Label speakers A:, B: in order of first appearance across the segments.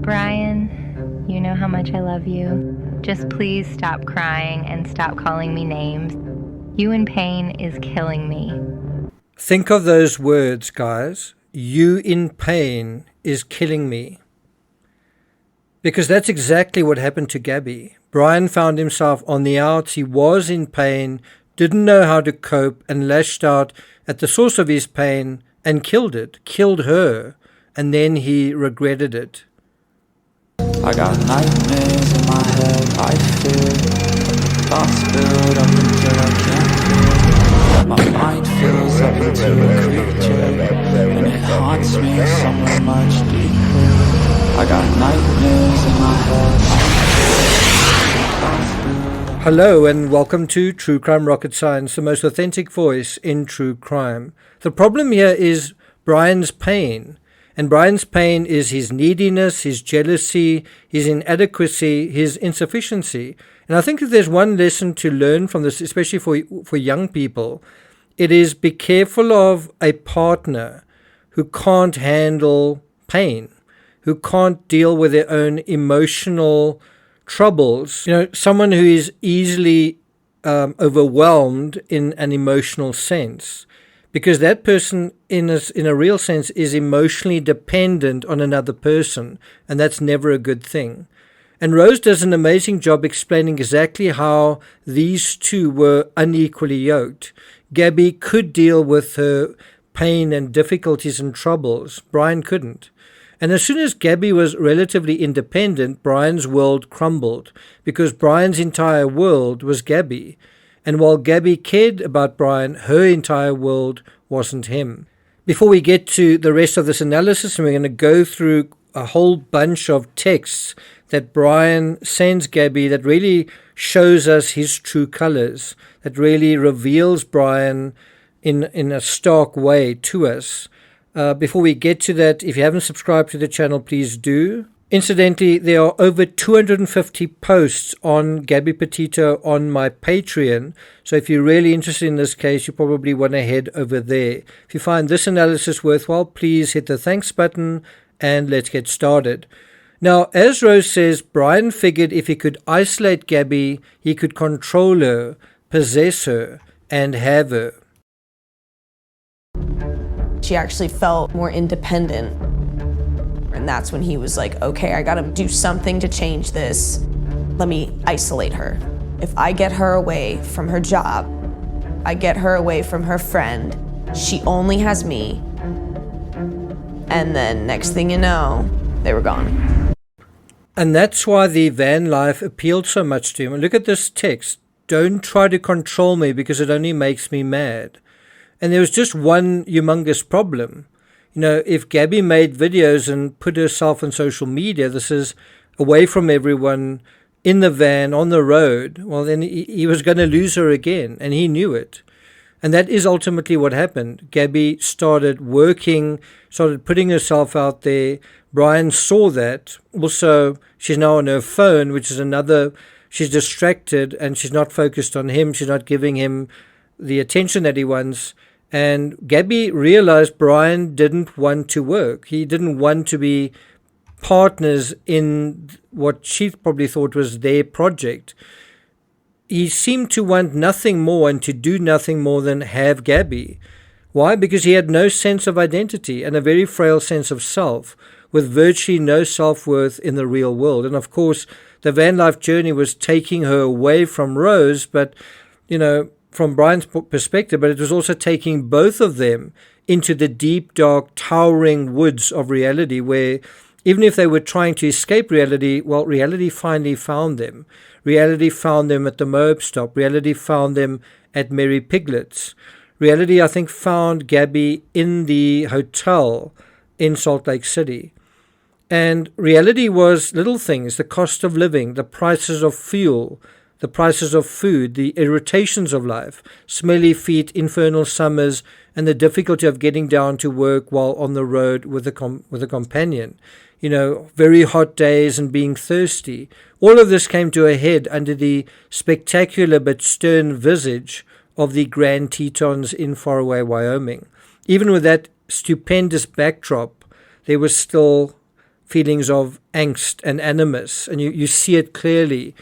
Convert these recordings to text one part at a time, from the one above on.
A: Brian, you know how much I love you. Just please stop crying and stop calling me names. You in pain is killing me.
B: Think of those words, guys. You in pain is killing me. Because that's exactly what happened to Gabby. Brian found himself on the outs. He was in pain, didn't know how to cope, and lashed out at the source of his pain and killed her, and then he regretted it.
C: I got nightmares in my head, I fear. Thoughts build up until I can't feel. My mind fills up into a creature, and it haunts me somewhere much deeper. I got nightmares in my head.
B: Hello and welcome to True Crime Rocket Science, the most authentic voice in true crime. The problem here is Brian's pain. And Brian's pain is his neediness, his jealousy, his inadequacy, his insufficiency. And I think if there's one lesson to learn from this, especially for young people, it is be careful of a partner who can't handle pain, who can't deal with their own emotional troubles. You know, someone who is easily overwhelmed in an emotional sense. Because that person, in a real sense, is emotionally dependent on another person, and that's never a good thing. And Rose does an amazing job explaining exactly how these two were unequally yoked. Gabby could deal with her pain and difficulties and troubles. Brian couldn't. And as soon as Gabby was relatively independent, Brian's world crumbled, because Brian's entire world was Gabby. And while Gabby cared about Brian, her entire world wasn't him. Before we get to the rest of this analysis, we're going to go through a whole bunch of texts that Brian sends Gabby that really shows us his true colors, that really reveals Brian in a stark way to us. Before we get to that, if you haven't subscribed to the channel, please do. Incidentally, there are over 250 posts on Gabby Petito on my Patreon. So if you're really interested in this case, you probably want to head over there. If you find this analysis worthwhile, please hit the thanks button and let's get started. Now, as Rose says, Brian figured if he could isolate Gabby, he could control her, possess her, and have her.
D: She actually felt more independent. And that's when he was like, okay, I gotta do something to change this. Let me isolate her. If I get her away from her job, I get her away from her friend, she only has me. And then next thing you know, they were gone.
B: And that's why the van life appealed so much to him. And look at this text. Don't try to control me because it only makes me mad. And there was just one humongous problem. You know, if Gabby made videos and put herself on social media, this is away from everyone, in the van, on the road, well, then he was going to lose her again, and he knew it. And that is ultimately what happened. Gabby started working, started putting herself out there. Brian saw that. Also, she's now on her phone, which is another, she's distracted, and she's not focused on him. She's not giving him the attention that he wants. And Gabby realized Brian didn't want to work. He didn't want to be partners in what she probably thought was their project. He seemed to want nothing more and to do nothing more than have Gabby. Why? Because he had no sense of identity and a very frail sense of self, with virtually no self-worth in the real world. And of course, the van life journey was taking her away from Rose, but, you know, from Brian's perspective, but it was also taking both of them into the deep, dark, towering woods of reality, where even if they were trying to escape reality, well, reality finally found them. Reality found them at the Moab stop. Reality found them at Mary Piglet's. Reality, I think, found Gabby in the hotel in Salt Lake City. And reality was little things, the cost of living, the prices of fuel, the prices of food, the irritations of life, smelly feet, infernal summers, and the difficulty of getting down to work while on the road with a companion. You know, very hot days and being thirsty. All of this came to a head under the spectacular but stern visage of the Grand Tetons in faraway Wyoming. Even with that stupendous backdrop, there was still feelings of angst and animus, and you see it clearly.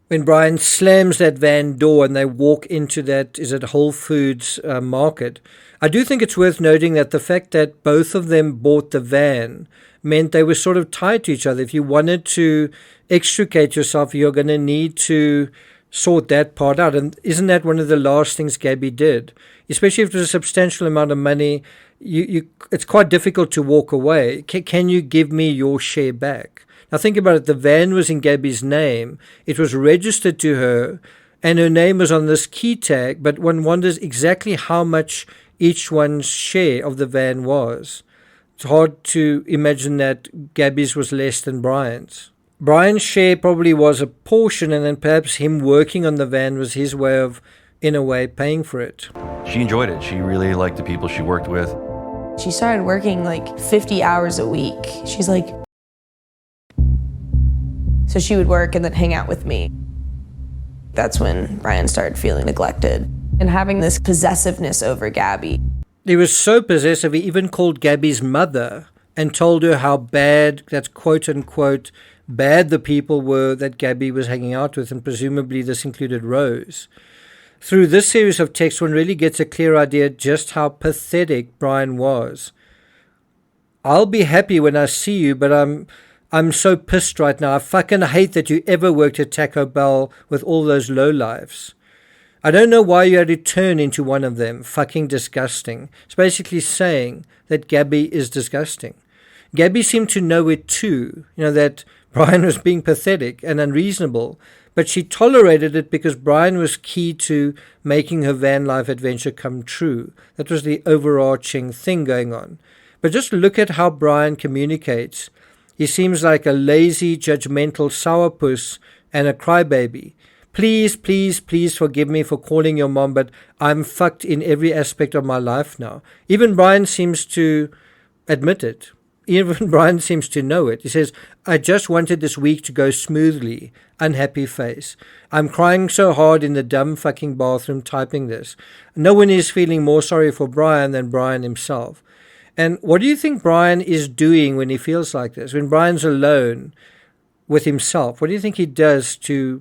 B: When Brian slams that van door and they walk into that, is it Whole Foods market, I do think it's worth noting that the fact that both of them bought the van meant they were sort of tied to each other. If you wanted to extricate yourself, you're going to need to sort that part out. And isn't that one of the last things Gabby did? Especially if it was a substantial amount of money, it's quite difficult to walk away. Can you give me your share back? Now think about it, the van was in Gabby's name, it was registered to her, and her name was on this key tag, but one wonders exactly how much each one's share of the van was. It's hard to imagine that Gabby's was less than Brian's. Brian's share probably was a portion, and then perhaps him working on the van was his way of, in a way, paying for it.
E: She enjoyed it. She really liked the people she worked with.
D: She started working like 50 hours a week. She's like, so she would work and then hang out with me. That's when Brian started feeling neglected and having this possessiveness over Gabby.
B: He was so possessive, he even called Gabby's mother and told her how bad, that's quote unquote, bad the people were that Gabby was hanging out with, and presumably this included Rose. Through this series of texts, one really gets a clear idea just how pathetic Brian was. I'll be happy when I see you, but I'm so pissed right now. I fucking hate that you ever worked at Taco Bell with all those lowlifes. I don't know why you had to turn into one of them. Fucking disgusting. It's basically saying that Gabby is disgusting. Gabby seemed to know it too, that Brian was being pathetic and unreasonable, but she tolerated it because Brian was key to making her van life adventure come true. That was the overarching thing going on. But just look at how Brian communicates. He seems like a lazy, judgmental sourpuss and a crybaby. Please, please, please forgive me for calling your mom, but I'm fucked in every aspect of my life now. Even Brian seems to admit it. Even Brian seems to know it. He says, I just wanted this week to go smoothly. Unhappy face. I'm crying so hard in the dumb fucking bathroom typing this. No one is feeling more sorry for Brian than Brian himself. And what do you think Brian is doing when he feels like this? When Brian's alone with himself, what do you think he does to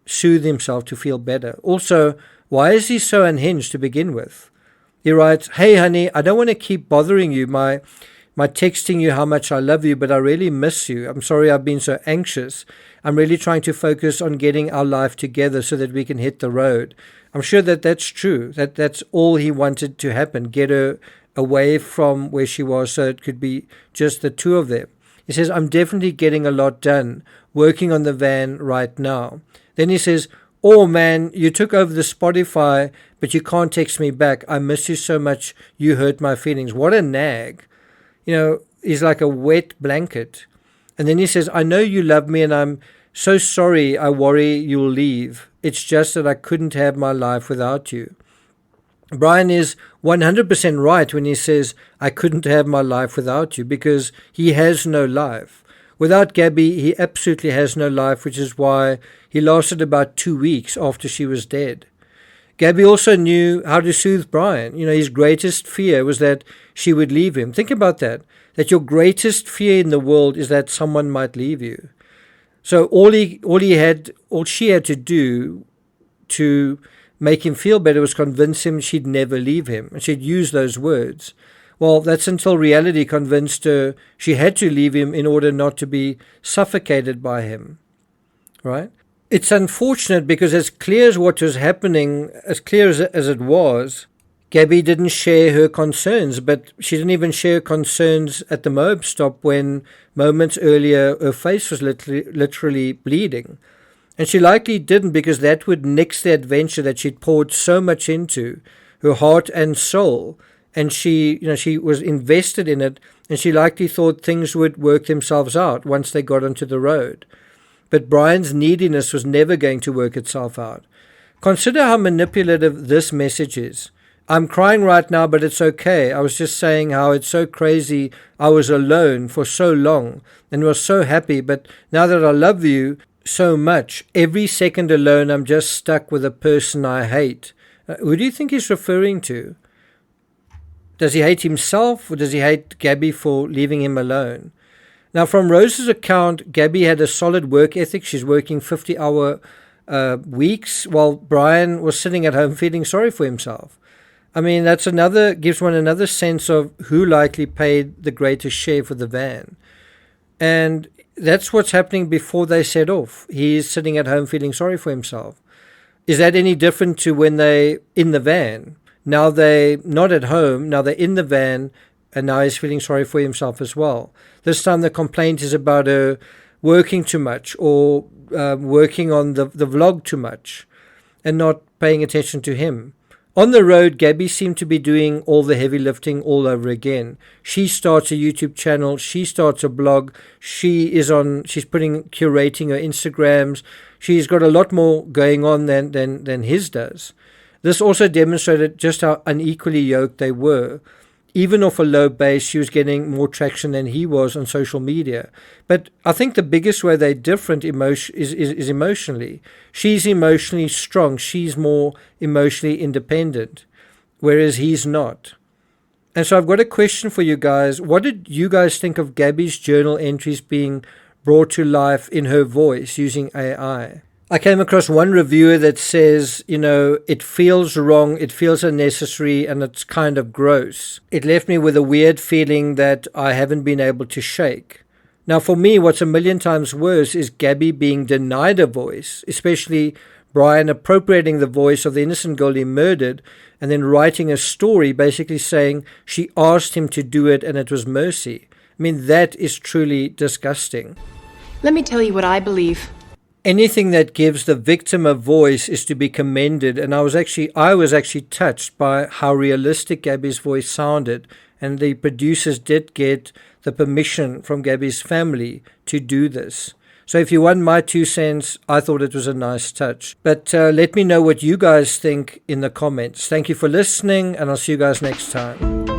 B: soothe himself, to feel better? Also, why is he so unhinged to begin with? He writes, hey honey, I don't want to keep bothering you, my texting you how much I love you, but I really miss you. I'm sorry I've been so anxious. I'm really trying to focus on getting our life together so that we can hit the road. I'm sure that that's true, that's all he wanted to happen, get her away from where she was so it could be just the two of them. He says, I'm definitely getting a lot done, working on the van right now. Then he says, oh man, you took over the Spotify, but you can't text me back. I miss you so much. You hurt my feelings. What a nag. He's like a wet blanket. And then he says, I know you love me and I'm so sorry. I worry you'll leave. It's just that I couldn't have my life without you. Brian is 100% right when he says, I couldn't have my life without you, because he has no life. Without Gabby, he absolutely has no life, which is why he lasted about 2 weeks after she was dead. Gabby also knew how to soothe Brian. His greatest fear was that she would leave him. Think about that your greatest fear in the world is that someone might leave you. So all she had to do to make him feel better was convince him she'd never leave him. And she'd use those words. Well, that's until reality convinced her she had to leave him in order not to be suffocated by him. Right? It's unfortunate because as clear as what was happening, as clear as it was, Gabby didn't share her concerns, but she didn't even share concerns at the Moab stop when moments earlier her face was literally bleeding. And she likely didn't because that would nix the adventure that she'd poured so much into, her heart and soul. And she was invested in it, and she likely thought things would work themselves out once they got onto the road. But Brian's neediness was never going to work itself out. Consider how manipulative this message is. I'm crying right now, but it's okay. I was just saying how it's so crazy I was alone for so long and was so happy, but now that I love you so much, every second alone I'm just stuck with a person I hate. Who do you think he's referring to? Does he hate himself, or does he hate Gabby for leaving him alone? Now, from Rose's account, Gabby had a solid work ethic. She's working 50-hour weeks while Brian was sitting at home feeling sorry for himself. I mean, gives one another sense of who likely paid the greatest share for the van. And that's what's happening before they set off. He's sitting at home feeling sorry for himself. Is that any different to when they're in the van? Now they're not at home, now they're in the van, and now he's feeling sorry for himself as well. This time the complaint is about her working too much or working on the vlog too much and not paying attention to him. On the road, Gabby seemed to be doing all the heavy lifting all over again. She starts a YouTube channel. She starts a blog. She's curating her Instagrams. She's got a lot more going on than his does. This also demonstrated just how unequally yoked they were. Even off a low base, she was getting more traction than he was on social media. But I think the biggest way they're different is emotionally. She's emotionally strong. She's more emotionally independent, whereas he's not. And so I've got a question for you guys. What did you guys think of Gabby's journal entries being brought to life in her voice using AI? I came across one reviewer that says, it feels wrong, it feels unnecessary, and it's kind of gross. It left me with a weird feeling that I haven't been able to shake. Now, for me, what's a million times worse is Gabby being denied a voice, especially Brian appropriating the voice of the innocent girl he murdered and then writing a story basically saying she asked him to do it and it was mercy. I mean, that is truly disgusting.
F: Let me tell you what I believe.
B: Anything that gives the victim a voice is to be commended, and I was actually touched by how realistic Gabby's voice sounded, and the producers did get the permission from Gabby's family to do this. So if you want my 2 cents, I thought it was a nice touch. But let me know what you guys think in the comments. Thank you for listening, and I'll see you guys next time.